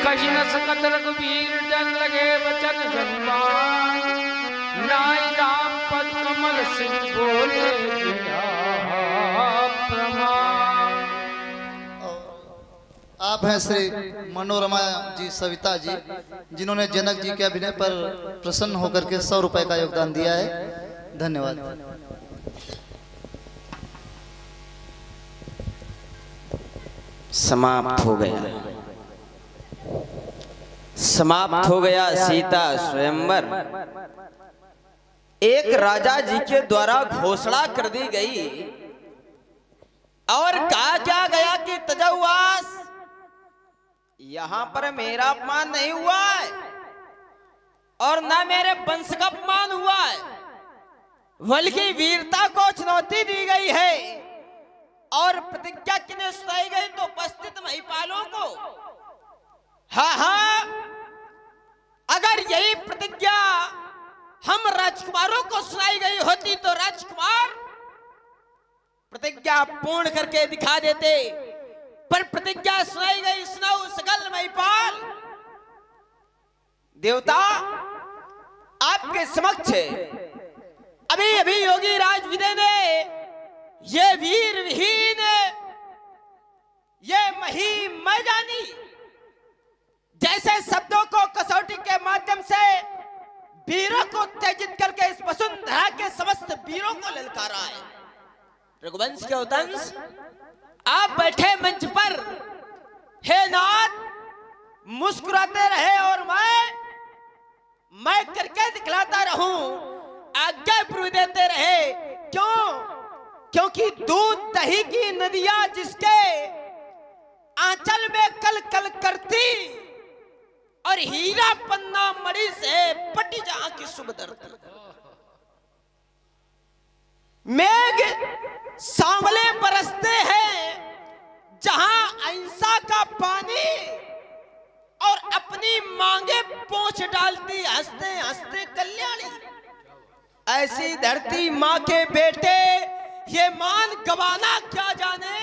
कही न सकत रघुवीर डर लगे बचन जनिमान नाई राम पद कमल सिंह बोले दिया प्रमाण। आप हैं श्री मनोरमा जी सविता जी, जिन्होंने जनक जी के अभिनय पर प्रसन्न होकर के 100 रुपए का योगदान दिया है। धन्यवाद। समाप्त हो गया, समाप्त हो गया सीता स्वयंवर। एक राजा जी के द्वारा घोषणा कर दी गई और कहा क्या गया कि तजौवास यहां पर मेरा अपमान नहीं हुआ है और ना मेरे वंश का अपमान हुआ है, बल्कि वीरता को चुनौती दी गई है और प्रतिज्ञा किन्हें सुनाई गई तो उपस्थित महिपालों को। हाँ, अगर यही प्रतिज्ञा हम राजकुमारों को सुनाई गई होती तो राजकुमार प्रतिज्ञा पूर्ण करके दिखा देते, पर प्रतिज्ञा सुनाई गई सुनाओ सकल महिपाल। देवता आपके समक्ष अभी अभी योगी राज विदय ने ये वीर विहीन ये मही मैदानी जैसे शब्दों को कसौटी के माध्यम से वीरों को उत्तेजित करके इस वसुंधरा के समस्त वीरों को ललकारा है। रघुवंश के उतंस आप बैठे मंच पर, हे नाथ मुस्कुराते रहे और मैं करके दिखलाता रहूं, आज्ञा पूर्व देते रहे। क्योंकि दूध दही की नदियां जिसके आंचल में कल कल करती और हीरा पन्ना मणि से पटी जहां की शुभ धरती। मेघ सांवले बरसते हैं जहां अहिंसा का पानी और अपनी मांगे पोंछ डालती हंसते हंसते कल्याणी। ऐसी धरती माँ के बेटे ये मान गवाना क्या जाने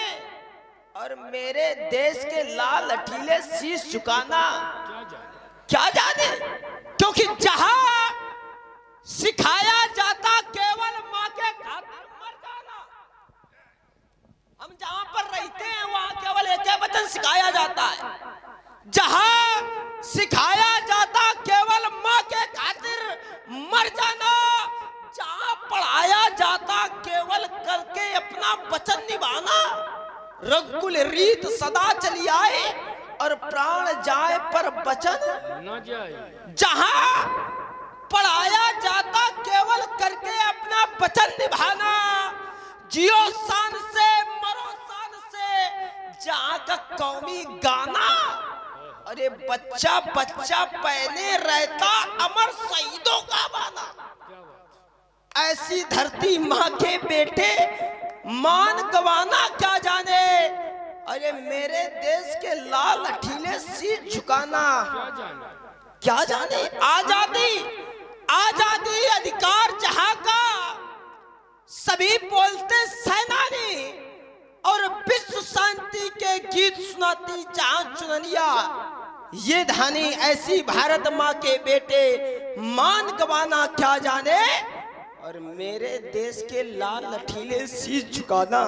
और मेरे देश के लाल अठीले शीश झुकाना क्या जाने। क्योंकि जहां सिखाया जाता केवल माँ के खातिर मर जाना, हम जहां पर रहते हैं वहां केवल एक वचन सिखाया जाता है। जहां सिखाया जाता केवल माँ के खातिर मर जाना, जहां पढ़ाया जाता केवल करके अपना वचन निभाना। रघुकुल रीत सदा चली आए और प्राण जाए पर वचन न जाए। जहां पढ़ाया जाता केवल करके अपना वचन निभाना, जियो शान से मरो शान से, जहां का कौमी गाना। अरे बच्चा बच्चा पहने रहता अमर शहीदों का बाना। ऐसी धरती माँ के बेटे मान गवाना क्या जाने, अरे मेरे देश के लाल अठीले शीश झुकाना क्या जाने। आजादी आजादी अधिकार जहां का सभी बोलते सेनानी और विश्व शांति के गीत सुनाती जहां चुनलिया ये धानी। ऐसी भारत माँ के बेटे मान गवाना क्या जाने और मेरे देश के लाल लठीले शीश झुकाना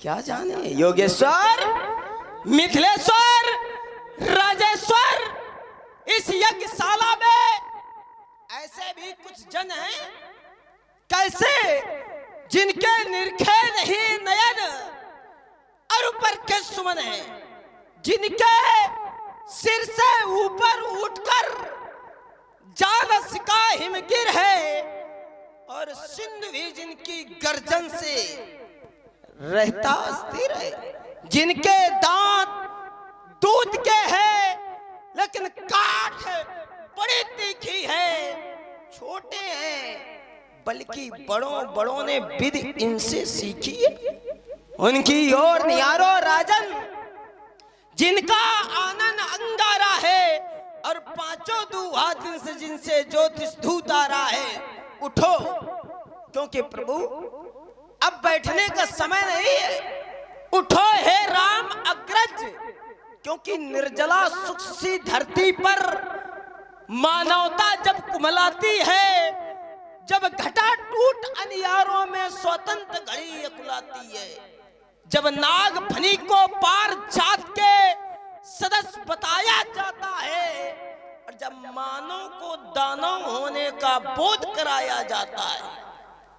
क्या जाने। योगेश्वर, मिथिलेश्वर, राजेश्वर, इस यज्ञशाला में ऐसे भी कुछ जन हैं कैसे जिनके निरखे नहीं नयन और ऊपर के सुमन हैं, जिनके सिर से ऊपर उठकर जान सिका हिमगिर है और सिंधु भी जिनकी गर्जन से रहता स्थिर है, जिनके दांत दूध के हैं लेकिन काठ बड़ी तीखी है, छोटे हैं बल्कि बड़ों बड़ों ने विध इनसे सीखी है। उनकी ओर निहारो राजन, जिनका आनंद अंगारा है और पांचों दुहा दिन से जिनसे ज्योतिष धूत आ रहा है। उठो, क्योंकि प्रभु अब बैठने का समय नहीं है। उठो हे राम अग्रज, क्योंकि निर्जला सुख सी धरती पर मानवता जब कुमलाती है, जब घटा टूट अनियारों में स्वतंत्र घड़ी अकुलाती है, जब नाग फनी को पार जात के सदस्य बताया जाता है, और जब मानव को दानव होने का बोध कराया जाता है,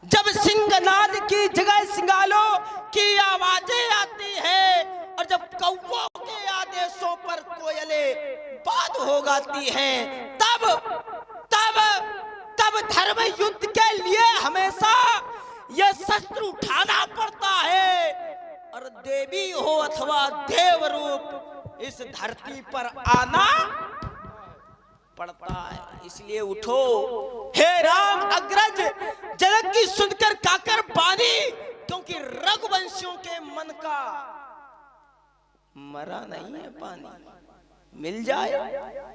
जब सिंहनाद की जगह सिंगालों की आवाजें आती है, और जब कौवों के आदेशों पर कोयले बात हो गाती हैं, तब तब तब धर्म युद्ध के लिए हमेशा यह शस्त्र उठाना पड़ता है, और देवी हो अथवा देव रूप इस धरती पर आना पड़ता है। इसलिए उठो हे राम अग्रज, जनक की सुनकर काकर बानी, क्योंकि रघुवंशियों के मन का मरा नहीं है पानी। मिल जाए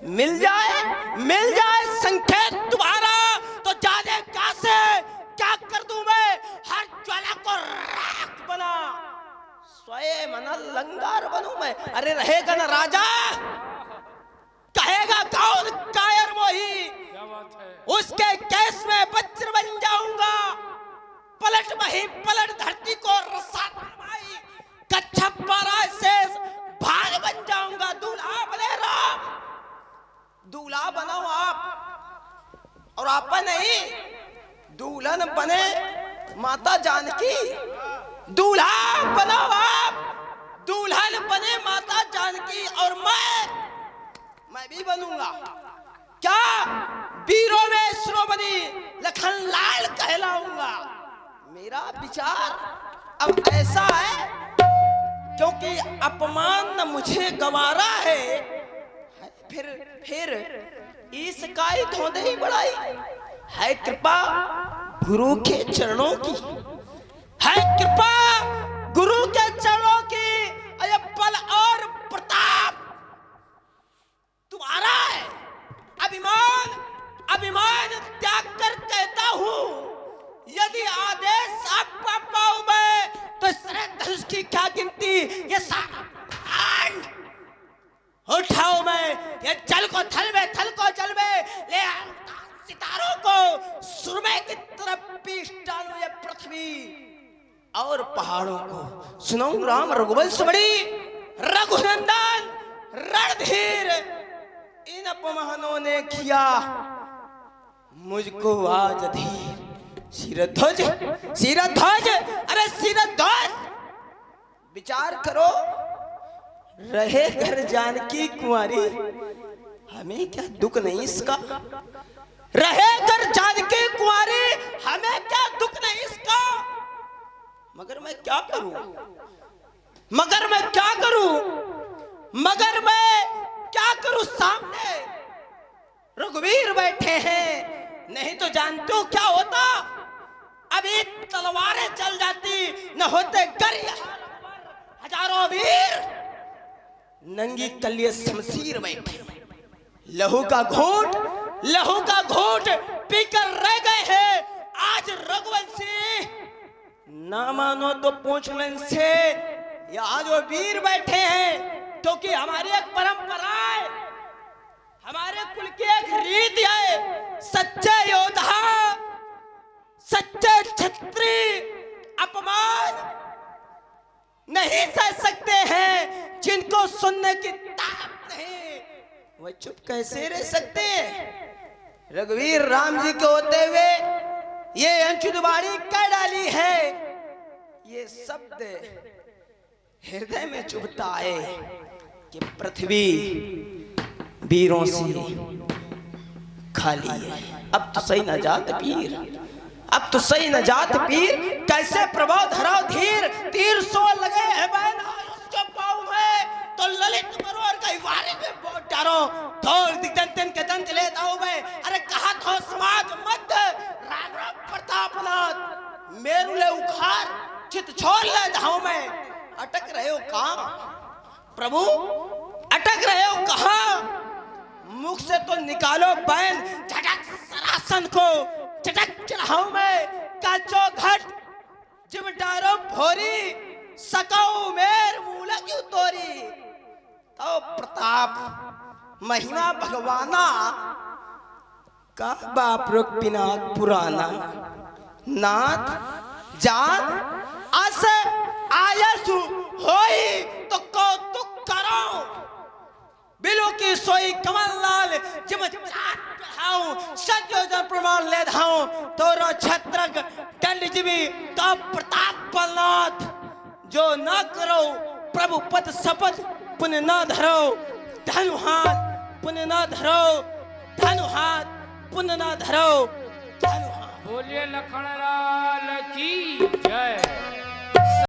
मिल जाए मिल जाए संकेत तुम्हारा, तो जाने कहां से क्या कर दूं मैं, हर ज्वाला को राख बना, स्वयं मना लंगार बनूं मैं। अरे रहेगा ना राजा, कहेगा कौन कायर मोही, उसके केस में वज्र बन जाऊंगा, पलट वही पलट धरती को रसा भाई, कच्छप पारा से भाग बन जाऊंगा। दूल्हा बने राम, दूल्हा बनो आप, और आप नहीं, दुल्हन बने माता जानकी। दूल्हा बनो आप, दुल्हन बने माता जानकी, और मैं भी बनूंगा। क्या वीरों में श्रोमणी लखन लाल कहलाऊंगा। मेरा विचार अब ऐसा है, क्योंकि अपमान न मुझे गवारा है, फिर इसका ही धोंधे ही बढ़ाई है। कृपा गुरु के चरणों की है, कृपा गुरु के चरणों की, अय बल और प्रताप तुम्हारा है। अभिमान त्याग कर कहता हूं, यदि आदेश आपका पाऊं मैं, तो धनुष की क्या गिनती, ये सारा उठाओ मैं, ये जल को थल में, थल को जल में ले, सितारों को सुरमे की तरफ पीस डालो, ये पृथ्वी और पहाड़ों को सुनाऊं राम रघुवंश बड़ी, रघुनंदन रणधीर, इन अपमानों ने किया मुझको आज अधीर। सिरध्वज सिरध्वज, अरे सिरध्वज, विचार करो, रहे घर जानकी कुंवारी, हमें क्या दुख नहीं इसका, रहे घर जानकी कुंवारी, हमें क्या दुख नहीं इसका। मगर मैं क्या करूं, मगर मैं क्या करूं, मगर मैं क्या करूं, सामने रघुवीर बैठे हैं, नहीं तो जानते हो क्या होता, अभी तलवारें चल जाती, न होते गरिया हजारों वीर, नंगी कलिये शमशीर बैठे, लहू का घूंट पीकर रह गए हैं आज रघुवंशी। ना मानो तो पूछ लो इनसे, ये आज वो वीर बैठे हैं, क्योंकि हमारी एक परंपरा है, हमारे कुल की एक रीत है, सच्चे योद्धा, सच्चे क्षत्रिय अपमान नहीं सह सकते हैं, जिनको सुनने की ताकत नहीं, वह चुप कैसे रह सकते हैं। रघुवीर राम जी के होते हुए ये अंचुदबाड़ी कर डाली है, ये शब्द हृदय में चुभता है कि पृथ्वी वीरों से खाली है। अब तो सही न जात पीर, अब तो सही न जात पीर, कैसे प्रभाव धराव धीर, तीर सो लगे है बहन उसके पाँव में, तो ललित मरोर का वारे में बोट डारो, थोड़ दिग्दंतन के दंत लेता हूँ मैं। अरे कहा तो समाज मध्य राम राम प्रतापनाथ, मेरुले उखार चित छोड़ ले जाऊं मैं। अटक रहे हो कहाँ प्रभु, अटक रहे हो कहाँ, मुख से तो निकालो बैन, झटक सरासन को चटक चढ़ाऊं मैं। काचो घट जिम डारो भोरी, सकाऊ मेर मूला क्यों तोरी, तो प्रताप महिमा भगवाना का बाप रुक पिनाक पुराना नाथ जान अस आयसु होई तो कौतुक करो बिलो की सोई कमल लाल जब चाट पढ़ाऊं सत्योजन प्रमाण ले धाऊं तोरो छत्रक दंड जीवी तो प्रताप बलनाथ जो न करो प्रभु पद शपथ पुण्य न धरो धनु हाथ पुण्य न धरो धनु हाथ पुण्य न धरो धनु हाथ। बोलिए लखन लाल की जय।